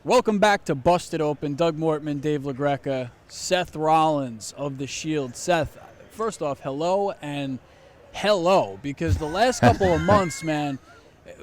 Welcome back to Busted Open. Doug Mortman, Dave LaGreca, Seth Rollins of The Shield. Seth, first off, hello and hello, because the last couple of months, man,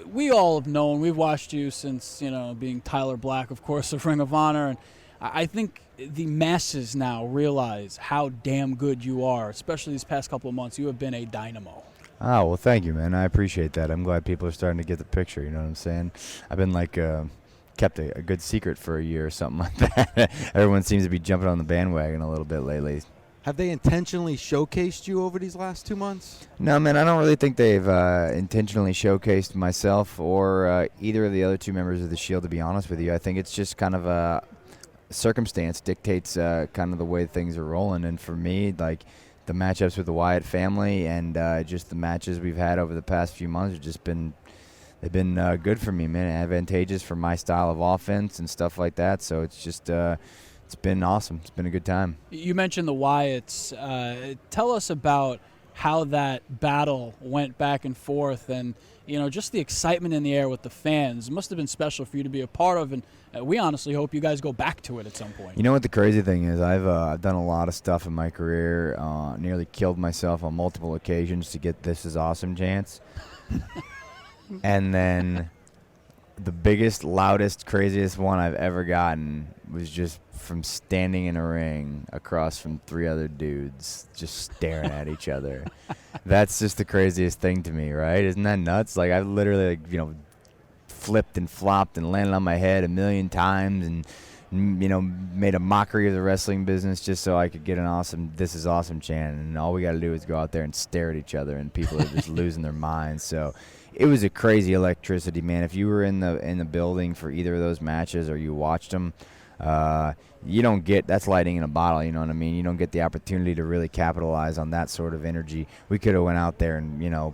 we all have known. We've watched you since, being Tyler Black, of course, of Ring of Honor, and I think the masses now realize how damn good you are, especially these past couple of months. You have been a dynamo. Oh, well, thank you, man. I appreciate that. I'm glad people are starting to get the picture, you know what I'm saying? I've been kept a good secret for a year or something like that. Everyone seems to be jumping on the bandwagon a little bit lately. Have they intentionally showcased you over these last 2 months? No, man, I don't really think they've intentionally showcased myself or either of the other two members of the Shield, to be honest with you. I think it's just kind of a circumstance dictates kind of the way things are rolling. And for me, like, the matchups with the Wyatt family and just the matches we've had over the past few months have just been they've been good for me, man, advantageous for my style of offense and stuff like that. So it's just it's been awesome. It's been a good time. You mentioned the Wyatts. Tell us about how that battle went back and forth and, just the excitement in the air with the fans. It must have been special for you to be a part of, and we honestly hope you guys go back to it at some point. You know what the crazy thing is? I've done a lot of stuff in my career, nearly killed myself on multiple occasions to get This Is Awesome chance. And then the biggest, loudest, craziest one I've ever gotten was just from standing in a ring across from three other dudes just staring at each other. That's just the craziest thing to me, right? Isn't that nuts? Like, I've literally, flipped and flopped and landed on my head a million times and, made a mockery of the wrestling business just so I could get an awesome This Is Awesome chant. And all we got to do is go out there and stare at each other, and people are just losing their minds. So it was a crazy electricity, man. If you were in the building for either of those matches or you watched them, you don't get, that's lightning in a bottle, you know what I mean? You don't get the opportunity to really capitalize on that sort of energy. We could have went out there and,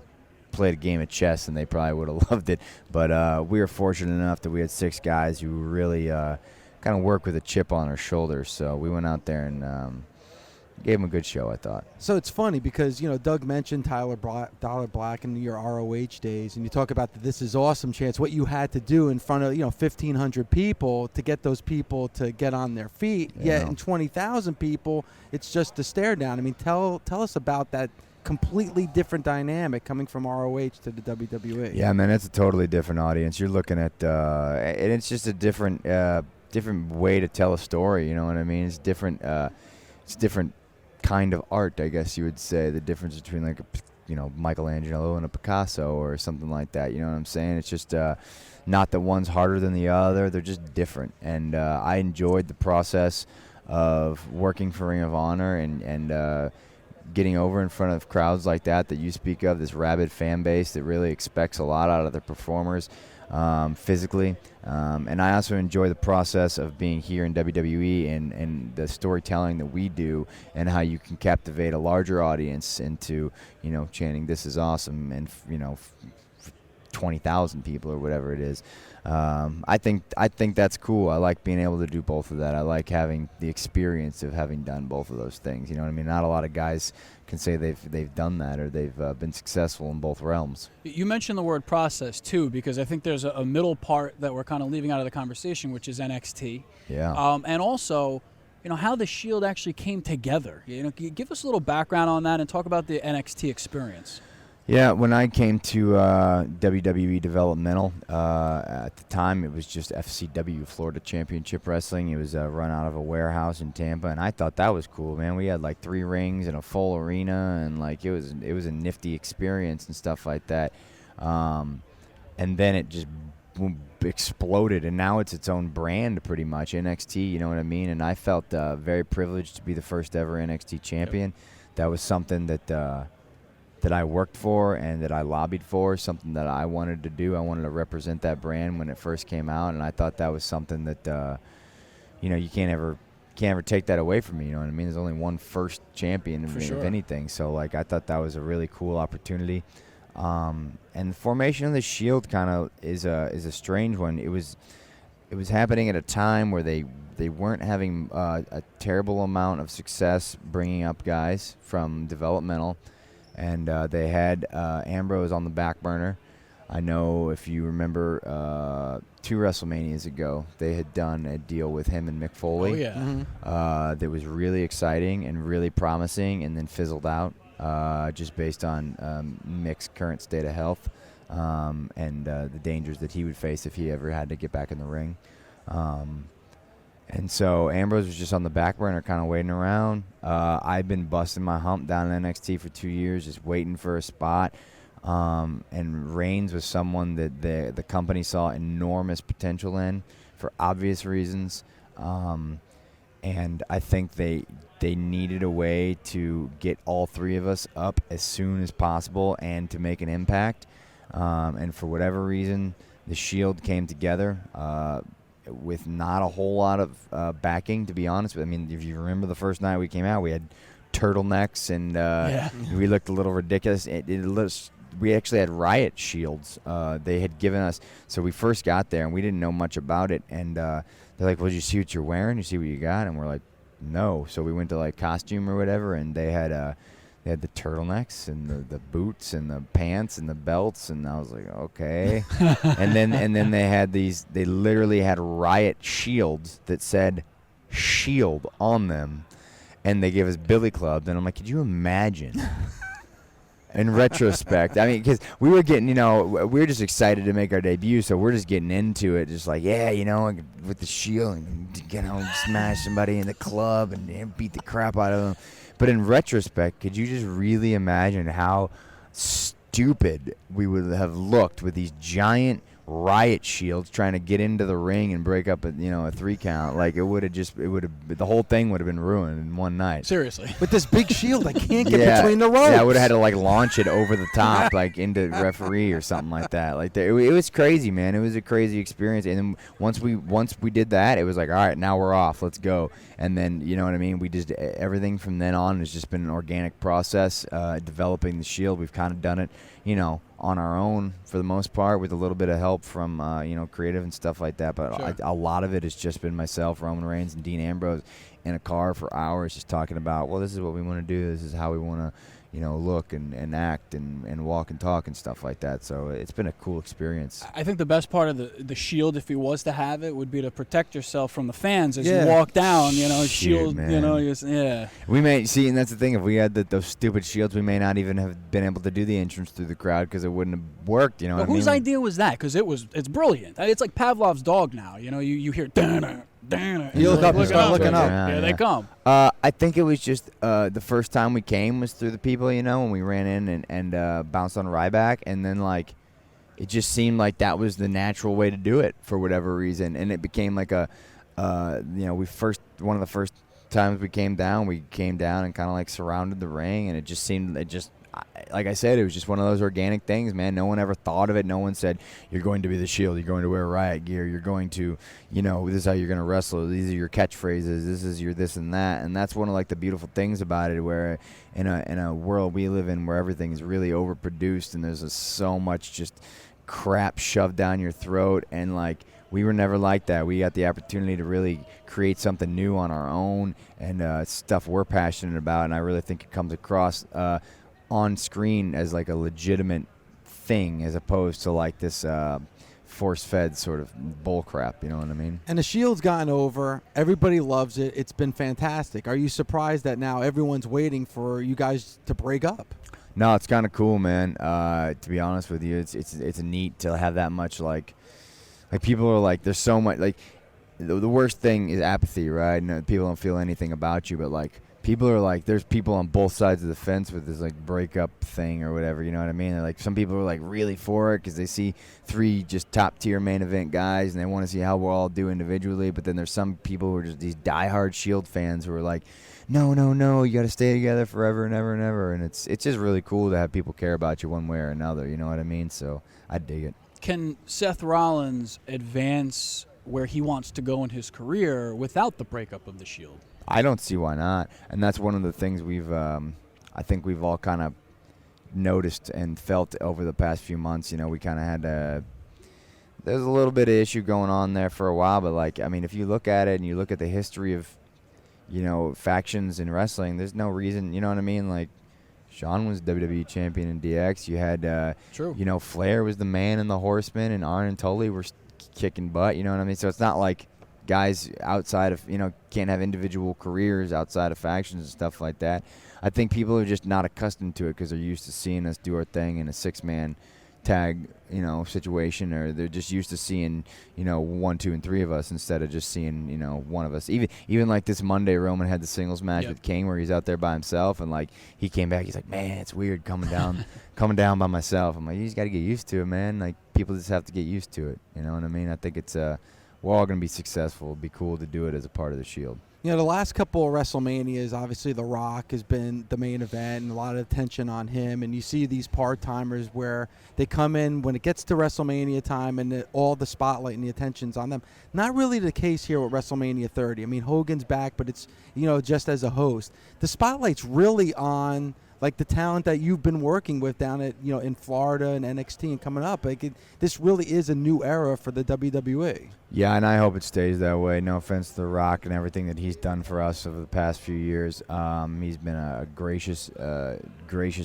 played a game of chess, and they probably would have loved it. But we were fortunate enough that we had six guys who really kind of work with a chip on our shoulders. So we went out there and gave them a good show, I thought. So it's funny because, Doug mentioned Tyler Black in your ROH days, and you talk about the This Is Awesome chance, what you had to do in front of, 1,500 people to get those people to get on their feet. Yeah. Yet in 20,000 people, it's just a stare down. I mean, tell us about that completely different dynamic coming from ROH to the WWE. Yeah, man, it's a totally different audience. You're looking at, and it's just a different way to tell a story, you know what I mean? It's different kind of art, I guess you would say. The difference between like Michelangelo and a Picasso or something like that, you know what I'm saying? It's just not that one's harder than the other. They're just different. And I enjoyed the process of working for Ring of Honor and getting over in front of crowds like that you speak of, this rabid fan base that really expects a lot out of their performers physically. And I also enjoy the process of being here in WWE and the storytelling that we do and how you can captivate a larger audience into, chanting This Is Awesome and, 20,000 people or whatever it is. I think that's cool. I like being able to do both of that. I like having the experience of having done both of those things. You know what I mean? Not a lot of guys can say they've done that or they've been successful in both realms. You mentioned the word process, too, because I think there's a middle part that we're kind of leaving out of the conversation, which is NXT. Yeah. And also, how the Shield actually came together. Can you give us a little background on that and talk about the NXT experience? Yeah, when I came to WWE Developmental, at the time it was just FCW, Florida Championship Wrestling. It was run out of a warehouse in Tampa, and I thought that was cool, man. We had like 3 rings and a full arena, and like it was a nifty experience and stuff like that. And then it just exploded, and now it's its own brand pretty much, NXT, you know what I mean? And I felt very privileged to be the first ever NXT champion. Yep. That was something that I worked for and that I lobbied for, something that I wanted to do. I wanted to represent that brand when it first came out, and I thought that was something that, you can't ever take that away from me, you know what I mean? There's only one first champion of anything, so, like, I thought that was a really cool opportunity. And the formation of the Shield kind of is a strange one. It was happening at a time where they weren't having a terrible amount of success bringing up guys from developmental, and they had Ambrose on the back burner. I know if you remember 2 WrestleManias ago, they had done a deal with him and Mick Foley. Oh, yeah. Mm-hmm. That was really exciting and really promising, and then fizzled out just based on Mick's current state of health and the dangers that he would face if he ever had to get back in the ring. And so Ambrose was just on the back burner, kind of waiting around. I've been busting my hump down in NXT for 2 years, just waiting for a spot. And Reigns was someone that the company saw enormous potential in for obvious reasons. And I think they needed a way to get all 3 of us up as soon as possible and to make an impact. And for whatever reason, the Shield came together with not a whole lot of backing, to be honest with you. I mean, if you remember the first night we came out, we had turtlenecks and we looked a little ridiculous. We actually had riot shields they had given us. So we first got there, and we didn't know much about it. And they're like, well, did you see what you're wearing? You see what you got? And we're like, no. So we went to, like, costume or whatever, and they had the turtlenecks and the boots and the pants and the belts, and I was like, okay. and then they had they literally had riot shields that said Shield on them, and they gave us billy clubs, and I'm like, could you imagine? In retrospect, I mean, because we were getting, we were just excited to make our debut, so we're just getting into it, just like, yeah, with the Shield, and smash somebody in the club and beat the crap out of them. But in retrospect, could you just really imagine how stupid we would have looked with these giant riot shields trying to get into the ring and break up a 3 count? Like, the whole thing would have been ruined in one night. Seriously. With this big shield, I can't get between the ropes. Yeah, I would have had to, like, launch it over the top, like, into referee or something like that. Like, it was crazy, man. It was a crazy experience. And then once we did that, it was like, all right, now we're off. Let's go. And then, you know what I mean? We just, everything from then on has just been an organic process, developing the Shield. We've kind of done it, on our own for the most part, with a little bit of help from creative and stuff like that. But Sure. a lot of it has just been myself, Roman Reigns, and Dean Ambrose in a car for hours, just talking about, well, this is what we want to do. This is how we want to, look and act and walk and talk and stuff like that. So it's been a cool experience. I think the best part of the Shield, if he was to have it, would be to protect yourself from the fans as you walk down. Shield. Man. We may see, and that's the thing. If we had those stupid shields, we may not even have been able to do the entrance through the crowd because it wouldn't have worked. What I mean? Whose idea was that? Because it's brilliant. It's like Pavlov's dog now. You hear Dana. You look up and start looking up. Yeah, they come. I think it was just the first time we came was through the people, when we ran in and bounced on Ryback, and then, like, it just seemed like that was the natural way to do it for whatever reason, and it became like one of the first times we came down and kind of like surrounded the ring, and it just seemed like I said, it was just one of those organic things, man. No one ever thought of it. No one said, you're going to be the Shield, you're going to wear riot gear, you're going to, this is how you're going to wrestle, these are your catchphrases, this is your this and that. And that's one of, like, the beautiful things about it, where in a world we live in where everything is really overproduced and there's so much just crap shoved down your throat, and, like, we were never like that. We got the opportunity to really create something new on our own, and stuff we're passionate about, and I really think it comes across on screen as, like, a legitimate thing, as opposed to, like, this force-fed sort of bull crap, you know what I mean? And the Shield's gotten over. Everybody loves it. It's been fantastic. Are you surprised that now everyone's waiting for you guys to break up? No, it's kind of cool, man. To be honest with you, it's neat to have that much, like people are like, there's so much, like, the worst thing is apathy, right? No, people don't feel anything about you, but, like, people are like, there's people on both sides of the fence with this, like, breakup thing or whatever, you know what I mean? They're like, some people are, like, really for it because they see 3 just top-tier main event guys and they want to see how we'll all do individually, but then there's some people who are just these diehard Shield fans who are like, no, you got to stay together forever and ever and ever, and it's just really cool to have people care about you one way or another, you know what I mean? So I dig it. Can Seth Rollins advance where he wants to go in his career without the breakup of the Shield? I don't see why not, and that's one of the things I think we've all kind of noticed and felt over the past few months. We kind of had there's a little bit of issue going on there for a while, but, like, I mean, if you look at it and you look at the history of, factions in wrestling, there's no reason, you know what I mean? Like, Shawn was WWE champion in DX. You had, True. you know, Flair was the man and the Horseman, and Arn and Tully were kicking butt. You know what I mean? So it's not like guys outside of, you know, can't have individual careers outside of factions and stuff like that. I think people are just not accustomed to it because they're used to seeing us do our thing in a 6-man tag, you know, situation, or they're just used to seeing, you know, 1, 2, and 3 of us instead of just seeing, you know, one of us. Even like this Monday, Roman had the singles match with King where he's out there by himself, and like he came back, he's like, man, it's weird coming down by myself. I'm like, you just got to get used to it, man. Like people just have to get used to it. You know what I mean? I think it's we're all gonna be successful. It'd be cool to do it as a part of the Shield. You know, the last couple of WrestleManias, obviously The Rock has been the main event and a lot of attention on him. And you see these part-timers where they come in when it gets to WrestleMania time and all the spotlight and the attention's on them. Not really the case here with WrestleMania 30. I mean, Hogan's back, but it's, you know, just as a host. The spotlight's really on, like, the talent that you've been working with down at, you know, in Florida and NXT and coming up. Like, this really is a new era for the WWE. Yeah, and I hope it stays that way. No offense to The Rock and everything that he's done for us over the past few years. He's been a gracious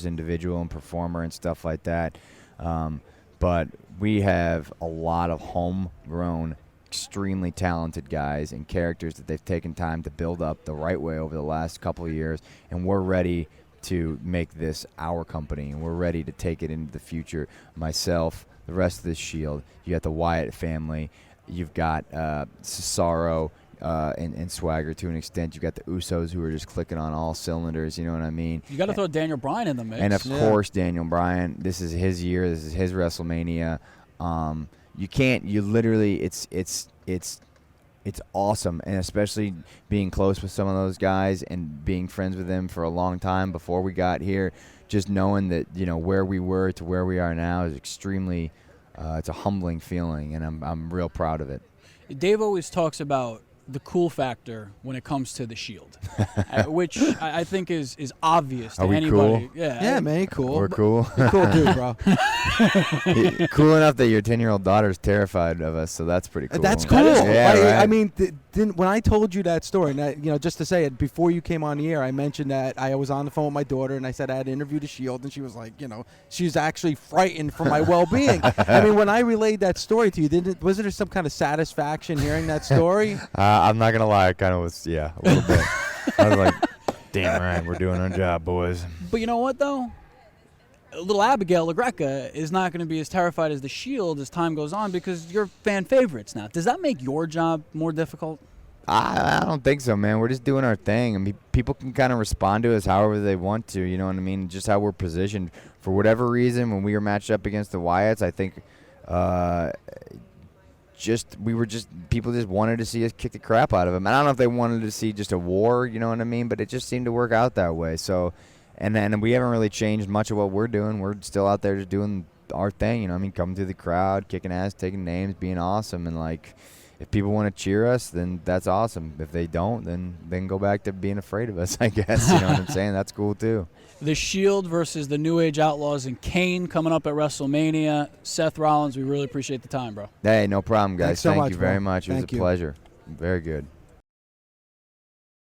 individual and performer and stuff like that. But we have a lot of homegrown, extremely talented guys and characters that they've taken time to build up the right way over the last couple of years, and we're ready to make this our company, and we're ready to take it into the future. Myself, the rest of the Shield, you got the Wyatt family, you've got Cesaro and Swagger to an extent, you've got the Usos who are just clicking on all cylinders, you know what I mean? You got to throw Daniel Bryan in the mix. And of course, Daniel Bryan, this is his year, this is his WrestleMania. You literally, it's awesome, and especially being close with some of those guys and being friends with them for a long time before we got here, just knowing that, you know, where we were to where we are now is extremely, it's a humbling feeling, and I'm real proud of it. Dave always talks about the cool factor when it comes to the Shield, which I think is obvious to Are we anybody. cool? Yeah, man, cool. We're cool. You're a cool dude, bro. Cool enough that your 10-year-old daughter's terrified of us, so that's pretty cool. That's cool. Yeah, right. I mean, when I told you that story, and you know, just to say it, before you came on the air, I mentioned that I was on the phone with my daughter, and I said I had interviewed the Shield, and she was like, you know, she's actually frightened for my well-being. I mean, when I relayed that story to you, was there some kind of satisfaction hearing that story? I'm not gonna lie, I kind of was, a little bit. I was like, damn right, we're doing our job, boys. But you know what, though? Little Abigail LaGreca is not going to be as terrified as the Shield as time goes on because you're fan favorites now. Does that make your job more difficult? I don't think so, man. We're just doing our thing. I mean, people can kind of respond to us however they want to, you know what I mean? Just how we're positioned. For whatever reason, when we were matched up against the Wyatts, I think people just wanted to see us kick the crap out of them. And I don't know if they wanted to see just a war, you know what I mean? But it just seemed to work out that way. So, and then we haven't really changed much of what we're doing. We're still out there just doing our thing, you know what I mean? Coming through the crowd, kicking ass, taking names, being awesome. And, like, if people want to cheer us, then that's awesome. If they don't, then go back to being afraid of us, I guess. You know what I'm saying? That's cool, too. The Shield versus the New Age Outlaws and Kane coming up at WrestleMania. Seth Rollins, we really appreciate the time, bro. Hey, no problem, guys. Thanks so much, you very bro. much. It was a pleasure. Very good.